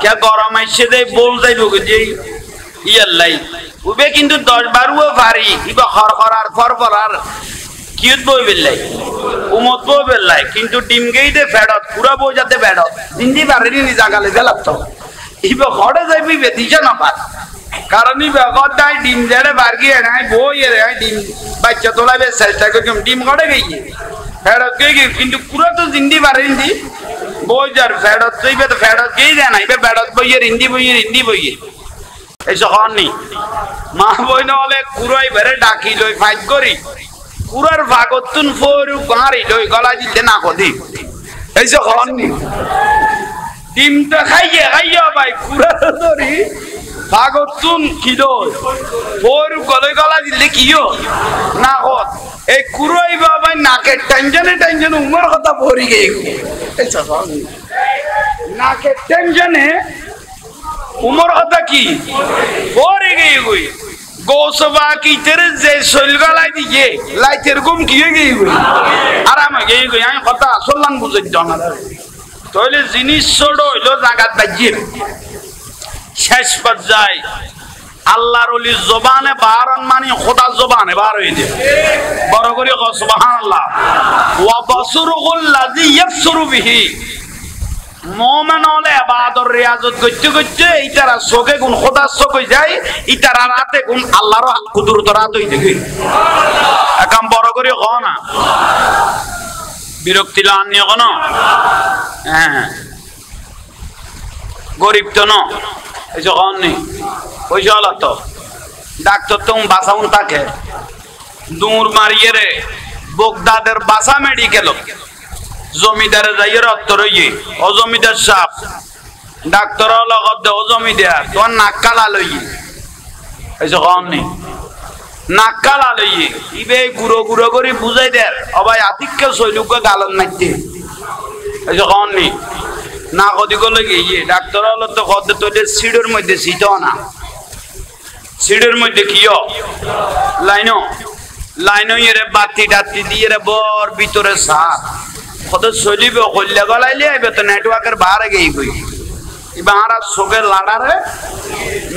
কে গরম আইছে দে বল যাইব যে ইয়াল্লাই উবে কিন্তু 10-12 ভারী ইবা খরখরার ফরফরার কিউত বই বেলাই উমত বই বেলাই কিন্তু ডিম গেইতে ফেডত পুরা বই যাতে ফেডত দিনদি বারেনি নি জাগালে গেলাতো ইবা খড়ে যাইবি বেদিছা না পার কারণ ইবা গদাই ডিম জেড়ে বারগি নাই বই এর ডিম বাচ্চা তোলাবে চেষ্টা করি ডিম খড়ে গইয়ে ফেডত গই কিন্তু পুরা তো জিন্দি বারেনি বই যার ফেডত তুইবে তো ফেডত গই দে না ইবা ফেডত বইয়ের হিন্দি বইয়ে এইসব হননি মা বই নহলে কুড়াই ভেরে ডাকি লই ফাইট করি কুড়ার ভাগতুন ফোর গাঁড়ি লই গলা দিতে না কদি এইসব হননি ডিমটা খাইয়া ভাই কুড়ার ধরি ভাগতুন কিলো ফোর গলা দিলে কিও না কত এই কুড়াই বাবাই নাকের টেনশনে উমর কথা ভরি গে এইসব হননি নাকের টেনশনে উমর কথা কি পরে গিয়ে গই গোসবা কি তেরে যে সলগালাই দিয়ে লাইতের গুম কি গিয়ে গই আরাম গিয়ে গই আমি কথা আসলান বুঝে জানা তাহলে জিনিস ছোট হইলো জাগাত বাজিয়ে শেষ পর্যায়ে আল্লাহর ওলি জবানে বারন মানে খোদার জবানে বার হই দে বড় করে সুবহানাল্লাহ ওয়া বাসরুল লাযী ইয়াবসুরু বিহি মোমেন হলে ইবাদত রিয়াজত করতে ইতারা চোখে গুণ খোদার চোখ হয়ে যায় ইতারা রাতে গুণ আল্লাহর কুদরত রাত হয়ে দেখি একাম বড় করে হ না বিরক্তি লানি কোন হ্যাঁ গরিব তো ন এই যে হন নেই পয়সা হলো তো ডাক্তার তো বাসাউন তাকে দূর মারিয়ে রে বগদাদের বাসা মেডিকেল জমিদারে যাইয়ে রক্ত রইয়ে ও জমিদার সাপ ডাক্তার লগত দে ও জমিদার তোর নাক কালা লইয়ে এই যে কম নেই নাক কালা লইয়ে ইবে গুঁড়ো করে বুঝাই দেয় অবাই আতিককে শৈলুকে গালন মারতে এই যে কম নেই না কদিক গিয়ে ডাক্তার হলো তো কত তোদের সিডের মধ্যে শীত না সিডের মধ্যে কিও লাইন ইয়ে বাতি টাতি দিয়ে রে বর ভিতরে সাপ কত চলিবে কল্যা গলাইলে আইবে তো নেটওয়ার্কের বাহারে গেই গই এবার চোখের লাড়ারে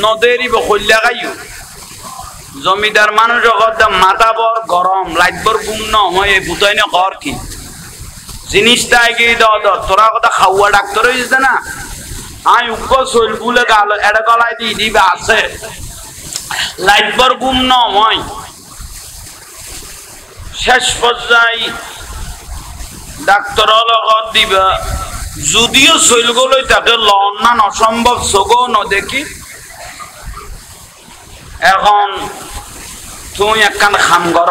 নদেরিব কল্যা গাইও জমিদার মানুষ মাথা বর গরম লাইট বর গুম ন হয় বুঝাই না কর কি জিনিসটা এগিয়ে দাও তোরা কথা খাওয়া ডাক্তার হয়েছে না আমি উগ্র শৈল বুলে গাল এটা গলায় দিয়ে দিবে আছে লাইট বর গুম ন হয় শেষ পর্যায়ে ডাক্তার লগত দিবা যদিও শৈলগুলোই তাকে লন্নান অসম্ভব চোখও নদেখি এখন তুমি একখান খাম কর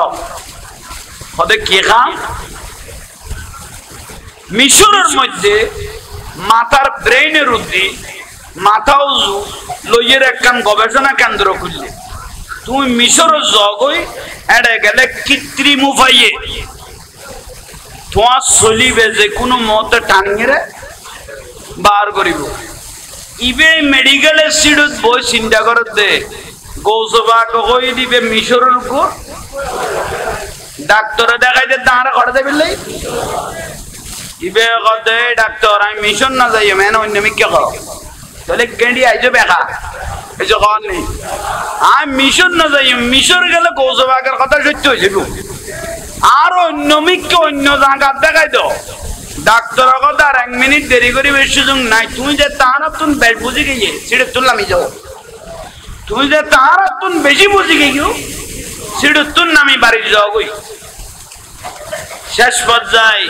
হতে কি খাম মিশরের মধ্যে মাথার ব্রেইনের উদ্দি মাথা উজু লইয়ের একখান গবেষণা কেন্দ্র খুললে তুমি মিশরের জগই এড়ে গেলে কৃত্রিম উপায়ে তোমার চলিবে যে কোনো মতে টানিয়ে বার করিব ইবে মেডিকেল সিডত বই চিন্তা করে দে গৌসবা কই দিবে মিশরের উপর ডাক্তারে দেখাই দে দাঁড়া করে দেবে ইবে কদে ডাক্তার আমি মিশন না যাই মেন অন্য মিকে করো তাহলে গেন্ডি আইজো বেকা এই যে কন নেই আমি মিশন না যাই মিশর গেলে গৌসবাকের কথা সত্য হয়েছে আর অন্য মিককে অন্য জায়গা দেখাই দাও ডাক্তার কথা আর 1 মিনিট দেরি করে বেশি সুযোগ নাই তুমি যে তার তুমি বেশ বুঝে গিয়ে সেটা তুললাম যাও তুমি যে তার তুমি বেশি বুঝে গিয়েও সেটা তুল নামি বাড়ি যাও গই শেষ পর্যায়ে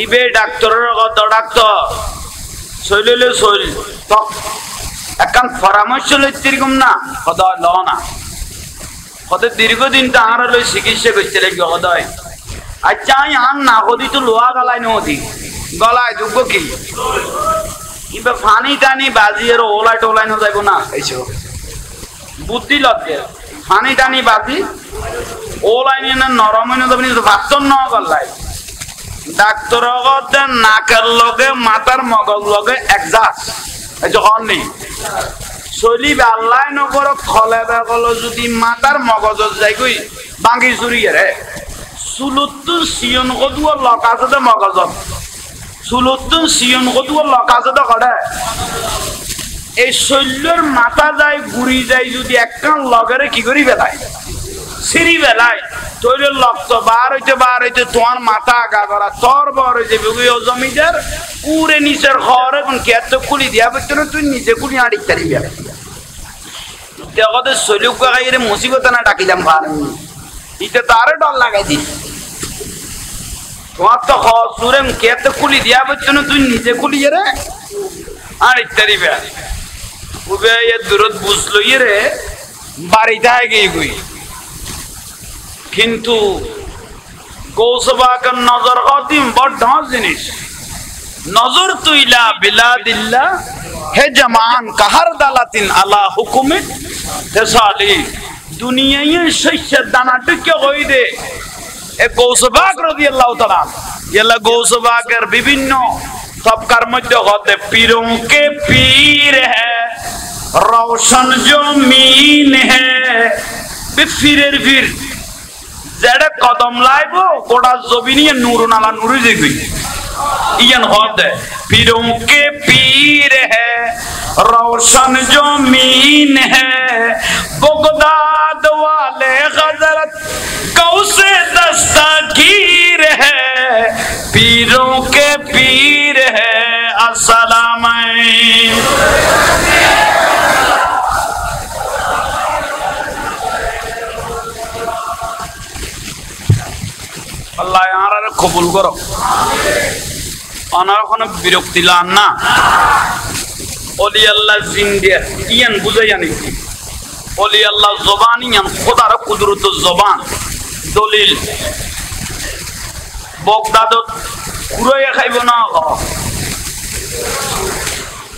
ইবে ডাক্তারের কথা ডাক্তার শৈলে শৈল এখন পরামর্শ লইতে এরকম না সদয় ল না কত দীর্ঘদিন তো আর লই চিকিৎসা করতে লাগবে সদয় আচ্ছা আন না কদি তো লোহা গলায় নদী গলায় দুঃখ কি কিংবা ফানি টানি বাজি আর ওলাই টোলাই ন যাইব না এইসব বুদ্ধি লজ্জে ফানি টানি বাজি ওলাই নিয়ে না নরম হয়ে যাবে বাচ্চন ন গল্লাই ডাক্তার নাকের লগে মাথার মগজ লগে একজাস্ট এই যখন নেই চলি আল্লাহ নগর খলে বেগল যদি মাথার মগজ যাই গই বাঙ্গি চুরিয়ে রে চুলুতো সিয়ন কদুয়া লকাজতে মগজত চুলুতো সিয়ন কদুয়া লকাজতে করে এই শৈল্যর মাথা যায় ঘুরি যায় যদি একখান লগেরে কি করি বেলায় সিঁড়ি বেলায় তৈরি রক্ত বার হইতে তোমার মাথা আগা করা তোর বর হইতে জমিদার পুরে নিচের ঘর এখন কেত কুলি দিয়া বলতো না তুই নিজে কুলি আড়িক তারি দেখতে শৈলুক গাইরে মুসিবত না ডাকিলাম ভার ইতে তো আরো ডর লাগাই দিস তোমার তো সুরে কেত কুলি দিয়া বলতো না তুই নিজে কুলি রে আড়িক তারি উবে দূরত বুঝলো রে বাড়িতে গিয়ে গই কিন্তু গৌসবাকের নজর কদিম বড় জিনিস নজর তুইলা বিলাদিল্লাহ হে জামান কাহার দালাতিন আলা হুকুমে তেসালি দুনিয়ায় শস্যের দানা টুকে হই দে এ গৌসবাক রাদিয়াল্লাহু তাআলা ইয়াল্লাহ গৌসবাকের বিভিন্ন তবকার মধ্যে হতে পীরোं के पीर है रोशन जमीन है বিফিরের ফির যেটা কদম লাইবো গোটা জমিনিয়ে নূর নালা নূর দেখবি ইয়ান হদে পীরোं के पीर है रोशन जमीन है बगदाद वाले हजरत कौसे दस्तगीर है पीरों के पीर है अस्सलाम আল্লাহ আর কবুল করো অনার কোনো বিরক্তি লান না ওলি আল্লাহ জিন্দিয়া ইয়ান বুঝাই জানি ওলি আল্লাহ জবান ইয়ান খোদার কুদরত জবান দলিল বগদাদত কুড়াইয়া খাইব না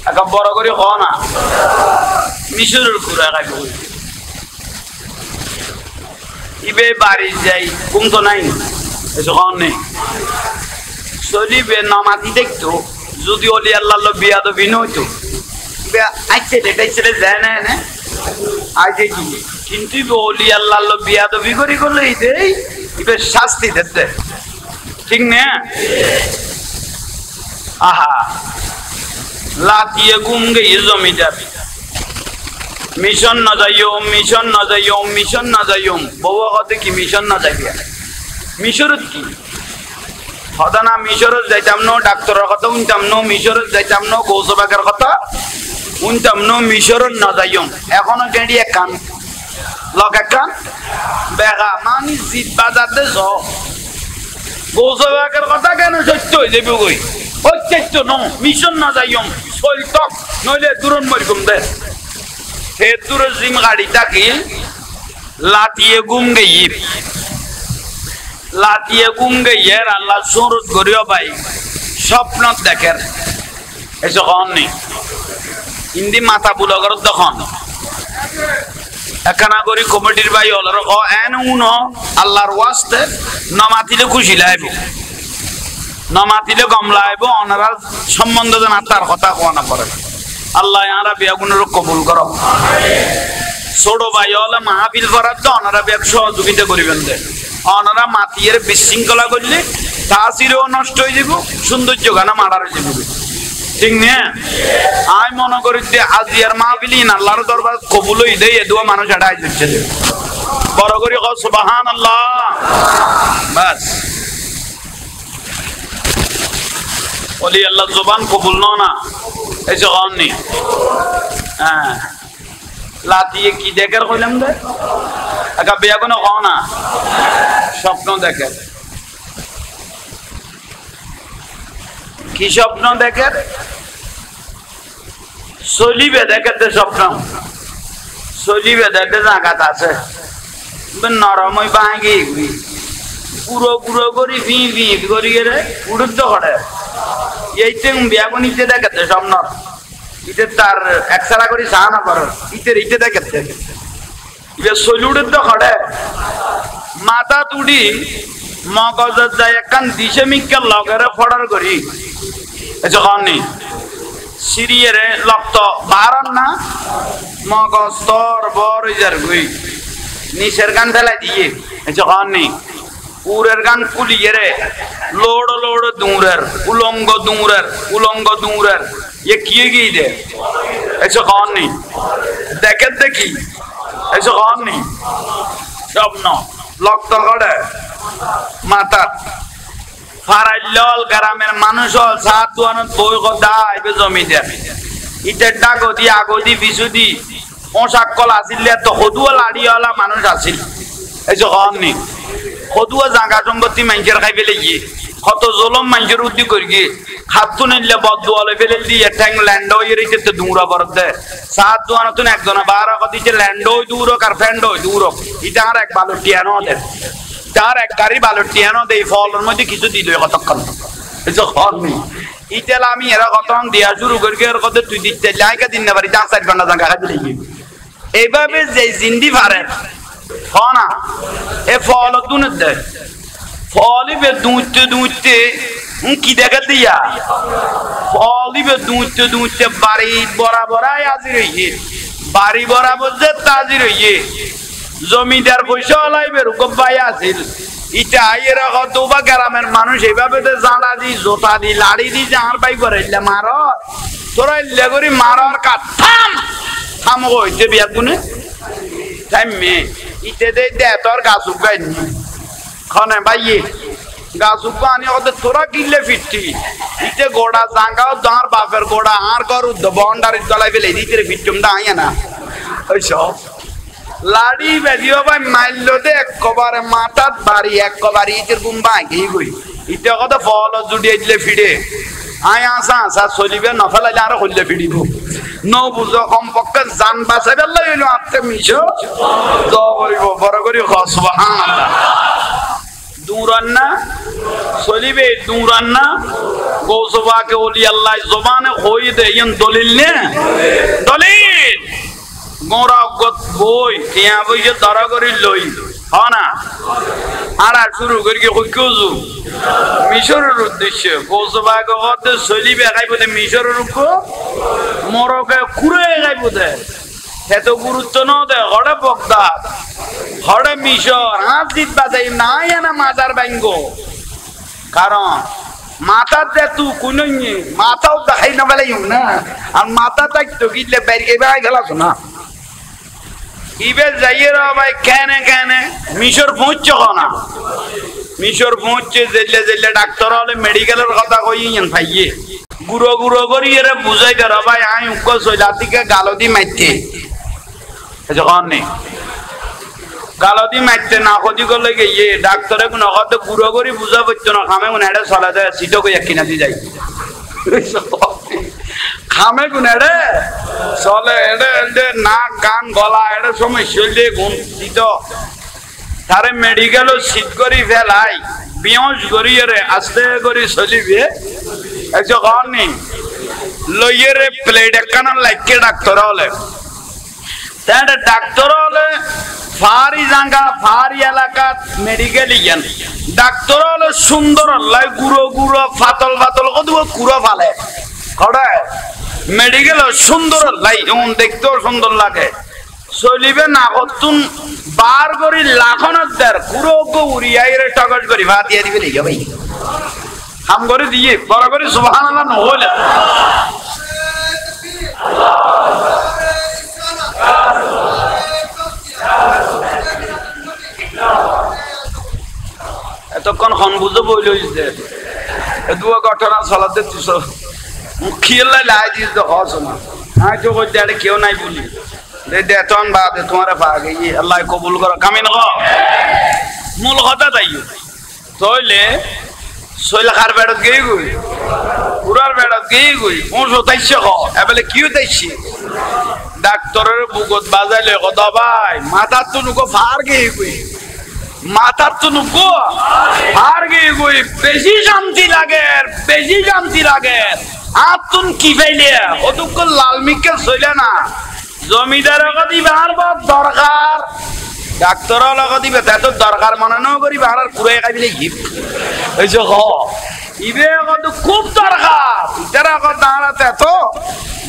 একা বড় করে খ না মিশরের কুড়াই খাইব ইবে বাড়ি যাই ঘুম তো নাই এসব নেই চলিবে নামাতি দেখতো যদি অলি আল্লাহ বিয়াদবি নইতো আইছে দেখাইছিলে যায় না না আইছে কি কিন্তু অলি আল্লাহ বিয়াদবি করি করলে দেই ইবে শাস্তি দিতে ঠিক না আহা লাতিয়ে ঘুম গিয়ে জমিদার মিশন না যাইও মিশন না যাইও মিশন না যাইও বউয়া কতে কি মিশন না যাইবে মিশরত কি হদানা মিশরত যাইতাম ন ডাক্তারের কথা উনতাম ন মিশরত যাইতাম ন গৌসবাকের কথা উনতাম ন মিশরত না যাইও এখনো গেড়ি একখান লক একখান বেগা মানি জিত বাজাতে জ গৌসবাকের কথা কেন সত্য হয়ে যাবে কই অত্যন্ত ন মিশন না যাইও সৈতক নইলে দূরন মরিকম দে হে দূর জিম গাড়ি তাকি লাতিয়ে গুম গেই লাতিয়ে গুম গেইয়ের আল্লাহ সুরত করিও ভাই স্বপ্ন দেখেন এসব নেই হিন্দি মাথা বুলো করত তখন একখানা করি কমিটির ভাই হল এন উন আল্লাহর ওয়াস্তে নমাতিলে খুশি লাইব নমাতিলে গম লাইব ওনারা সম্বন্ধ যেন তার কথা কোয়া না পড়ে আল্লাহ আরা বিয়াগুনের কবুল করো ছোট ভাই হলে মাহফিল করার তো ওনারা বিয়াক সহযোগিতা করিবেন দে ওনারা মাতিয়ের বিশৃঙ্খলা করলে তাসিরও নষ্ট হয়ে যাব সৌন্দর্য গানা মারার হয়ে যাব ঠিক না আমি মনে করি যে আজিয়ার মাহফিল আল্লাহর দরবার কবুল হই দেয় এ দুয়া মানুষ আড়াই দিচ্ছে বড় করে সুবহানাল্লাহ বাস ওলি আল্লাহ জবান কবুল না এই যে অননি হ্যাঁ লাতিয়ে কি দেখার কইলাম দে একা বিয়া কোনো ক না স্বপ্ন দেখে কি স্বপ্ন দেখে চলিবে দেখতে স্বপ্ন চলিবে দেখতে জাগাত আছে নরমই ভাঙি পুরো পুরো করি ফি ফি করি রে উড়ুদ্ধ করে এইতে বিয়াগুনিতে দেখতে স্বপ্ন ইতে তার একসারা করি সাহানা করো ইতের ইতে দেখতে ইবে চলুড়ুদ্ধ করে মাথা তুড়ি মগজত যায় একখান দিশে মিক্কা লগেরে ফড়ার করি যখন নেই সিরিয়ারে লক্ত বারণ না মগজ তর বর যার গুই নিচের গান ফেলাই দিয়ে যখন নেই উরের গান কুলিয়ে রে লোড় লোড় দূরের উলঙ্গ দূরের ये किए गई दे ऐसे कौन नहीं देखे देखी ऐसे कौन नहीं सब न लक्त करे माता ফারাইলল গ্রামের মানুষ সাত দুয়ানত বই কথা আইবে জমিতে ইটের ডাগদি আগদি বিশুদি পোশাক কল আসিল তো হদুয়া লাড়িওয়ালা মানুষ আসিল এই যে হননি হদুয়া জাগা সম্পত্তি মানুষের খাই ফেলে গিয়ে কত জলম মানুষের উদ্দি করি গিয়ে খাদ্য নিলে বদুয়ালে ফেলে দিয়ে ঠ্যাং ল্যান্ড হয়ে রেখে দূরা বরদে সাত দুয়ানতুন একজন বারা কদিছে ল্যান্ড হয়ে দূর আর ফ্যান্ড হয়ে দূর এটা আর এক ভালো টিয়ানো ওদের তার এক গাড়ি ভালো টিয়ানো দেই ফলের মধ্যে কিছু দিল কতক্ষণ ইতেল আমি এরা কতক্ষণ দেওয়া শুরু করি এর কথা তুই দিতে লাইকা দিন না পারি 4 ঘন্টা জায়গা খাই দিলে এইভাবে যে জিন্দি পারে না এ ফল দুনের দেয় ফলিবে দুইতে কি দেখা দিয়া ফলিবে দুইতে বাড়ি বরাবরাই আজি রইয়ে বাড়ি বরাবর যে তাজি রইয়ে জমিদার পয়সা লাইবে রুকবাই আছিল ইটা আইয়ের কতবা গ্রামের মানুষ এইভাবে জালা দি জোতা দি লাড়ি দি যার বাই করে মার তোরা ইল্লে করি মারার কাট থাম থাম হইতে বিয়া কোনে টাইম মে ইতে দে তোর গাছ উগাইনি খনে ভাইয়ে গাছ উগানি ওদের তোরা কিল্লে ফিরতি ইতে গোড়া জাঙ্গাও দাঁড় বাপের গোড়া আর কর বন্ডারির তলায় ফেলে দিতে ফিরতুম না আইয়া না ওই সব লাড়ি বেরিও ভাই মাইলো দে একবারে মাথাত বাড়ি একবারে ইটের গুম্বা আগেই গই ইতে কথা ফল জুড়িয়ে দিলে ফিরে আয় আসা চলিবে নফেলাইলে আরো হইলে ফিরিব ন বুঝো কমপক্ষে জান বাঁচাবে লাইলো আপনি মিশো দ করিব বড় করি সুবহানাল্লাহ দূরান না চলিবে দূরান না গৌসবাকে ওলি আল্লাহ জবানে হই দে ইন দলিল নে দলিল গোরাগত বই টিয়া বই যে ধরা করি লই হনা আর শুরু করি কইকুজু মিশরের উদ্দেশ্যে গৌসবাকে হতে চলিবে খাইবতে মিশরের উপর মরকে কুড়ে খাইবতে এত গুরুত্ব ন দে হড়ে বগদাদ হড়ে মিশর হাত দিত বাজাই নাই না মাজার ব্যাঙ্গ কারণ মাথার দে তু কোনই মাথাও দেখাই না বেলাই না আর মাথা থাকতো গিলে বেরিয়ে বেড়াই গেলাস না ইবে যাইয়ে ভাই কেনে মিশর পৌঁছছ না মিশর পৌঁছছে জেলে ডাক্তার হলে মেডিকেলের কথা কইয়েন ভাইয়ে গুঁড়ো করি এরা বুঝাই দে ভাই আই উগ্র সৈলাতিকে গালদি মারতে যখন নেই গালদি মারতে না কদি করলে গিয়ে ডাক্তারে কোনো কথা গুঁড়ো করি বুঝা পারতো না খামে কোন এটা চলা যায় সিটো কই কিনা দিয়ে যাই খামে কোন এড়ে চলে এড়ে নাক গান গলা এড়ে সমস্যা দিয়ে গুণ দিত তারে মেডিকেলও শীত করি ফেলাই বিয়স করি রে আস্তে করি চলিবে একজন কর নি লইয়ে রে প্লেট একখান লাইকে ডাক্তার হলে তাই ডাক্তার হলে ফারি জাঙ্গা ফারি এলাকা মেডিকেল ইয়ান ডাক্তার হলে সুন্দর লাই গুঁড়ো ফাতল কত কুড়ো ফালে খড়ে মেডিকেল সুন্দর লাই এমন দেখতেও সুন্দর লাগে চলিবে না কতুন বার করি লাখনের দের কুড়ো উড়িয়াই রে টগট করি ভাত দিয়ে দিবে লিখে ভাই হাম করে দিয়ে বড় করে সুবহানাল্লাহ নহলে এতক্ষণ খন বুঝে বইল দুয়া ঘটনা চলাতে মুখিয়াল্লা লাই দিস হস না আই তো কই দেড়ে কেউ নাই বলি দেতন বাদে তোমারে পাগে ই আল্লাহ কবুল করো কামিন হ মূল কথা তাই তইলে সইলা খার বেড়ত গই পুরার বেড়া কি কই পৌঁছো তাইছে ক এবেলে কিউ তাইছি ডাক্তারের বুকত বাজাইলে কথা ভাই মাথার তো নুকো ফার গিয়ে কই মাথার তো নুকো ফার গিয়ে কই বেশি শান্তি লাগে আর তুন কি পাইলে অতুক লাল মিক্কেল সইলে না জমিদারের কথা দিবার দরকার ডাক্তারের লগত দিবে এত দরকার মনে ন করি আর কুড়াই খাইলে হিপ হয়েছে হ ইবে কত খুব দরকার ইতারা কত দাঁড়াতে এত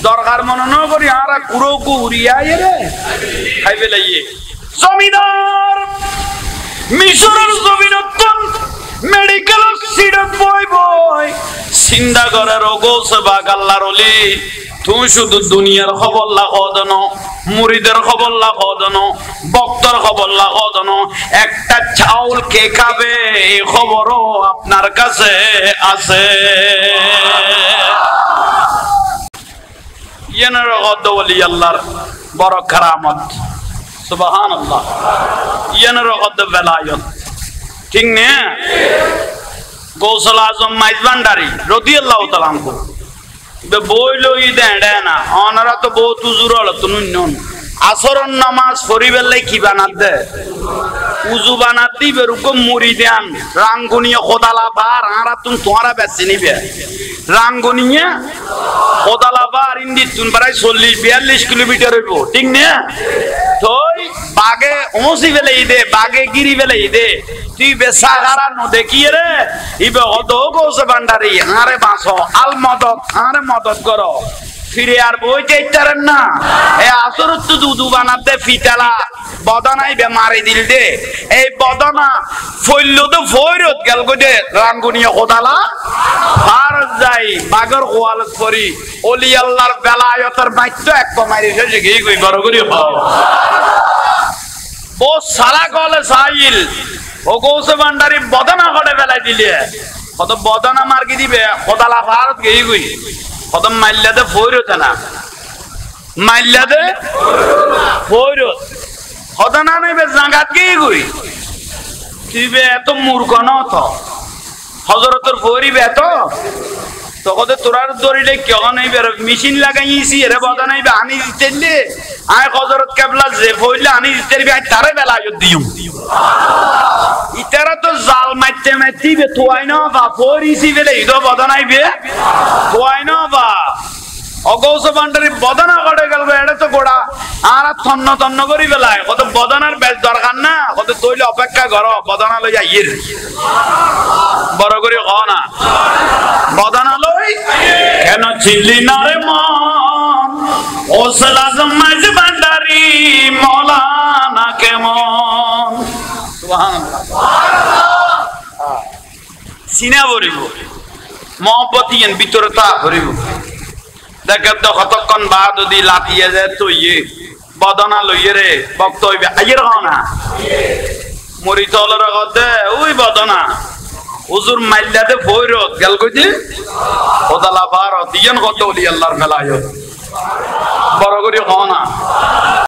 দরকার মনে ন করি আর কুড়ো কুড়িয়া রে খাইবে লাইয়ে জমিদার মিশরের জমিনতন মেডিকেল সিডত বই চিন্তা করে রোগস বা গাল্লার অলি তুমি শুধু দুনিয়ার খবর লাখো দেন মুরিদের খবর লাখো দেন বক্তর খবর লাখো দেন একটা চাউল কে খাবে এই খবরও আপনার কাছে আছে ইয়ানের গদ ওলি আল্লাহর বড় কারামত সুবহানাল্লাহ ইয়ানের গদ বেলায়ত ঠিক না গৌসুল আজম মাইজ ভান্ডারী রাদিয়াল্লাহু তাআলা আনহু বইলো ই দেয় না ওনারা তো বহুত উজুর হলো তুনুন আসরন নামাজ পড়িবেলে কি বানাত দে উজু বানাত দিবে রকম মুড়ি দেন রাঙ্গুনিয়া খোদালা বার আরা তুন তোরা বেশি নিবে রাঙ্গুনিয়া খোদালা বার ইন্দি তুন প্রায় 40-42 কিলোমিটার হইব ঠিক না তুই বাগে ওসি বেলে ইদে বাগে গিরি বেলে ইদে তুই বেসাগারা ন দেখিয়ে রে ইবে হদ গোসে ভান্ডারী আরে বাঁচো আল মদত আরে মদত করো ফিরে আর বইতে ইচ্ছারেন না এ আসরত তো দুধু বানাতে ফিতালা বদনাই বে মারি দিল দে এই বদনা ফইল তো ফইরত গেল গদে রাঙ্গুনিয়া খোদালা আর যাই বাগর গোয়ালত পরি ওলি আল্লাহর বেলায়তের বাইতো এক কমাইরে এসে কি কই বড় করি খাও ও সারা কলে সাইল ও গোসে ভান্ডারী বদনা করে বেলাই দিলে কত বদনা মার্কি দিবে খোদালা ভারত গেই গই কত মাইল্লাতে ফইরত না মাইল্লাতে ফইরত খোদানা নেবে জাঙ্গাত গেই গই তুইবে এত মূর্খ ন তো হযরতের ফইরিবে তো তকতে তোরার দরিলে কেন নাই বের মেশিন লাগাইছি এরে বদনাইবে আনি দিতেলে আয় হযরত কেবলা যে ফইলে আনি দিতেবি আই তারে বেলায়ত দিউ ইতারা তো জাল মাইতে মাইতিবে তোয়াই না বা ফরিসি বেলে ইদো বদনাইবে তোয়াই না বা অগৌস ভান্ডারী বদনা করে গেল এটা তো গোড়া আর তন্ন করি বেলায় কত বদনার বেশ দরকার না কত তৈলে অপেক্ষা করো বদনা লই আইয়ের বড় করে ক না বদনা লই কেন চিল্লি না রে মন গৌসুল আজম মাইজ ভান্ডারী মৌলানা কেমন সুবহানাল্লাহ সিনা ভরিব মহব্বতিয়েন ভিতরে তা ভরিব দেখে তো কতক্ষণ বাদ যদি লাতিয়ে যায় তো ইয়ে বদনা লইয়ে রে বক্ত হইবে আইয়ের না মরি তলর গদে ওই বদনা হুজুর মাইল্লাতে ফইরত গেল কইতে খোদালা ভারত ইয়ান কত ওলি আল্লাহর বেলায়ত বড় করে ক না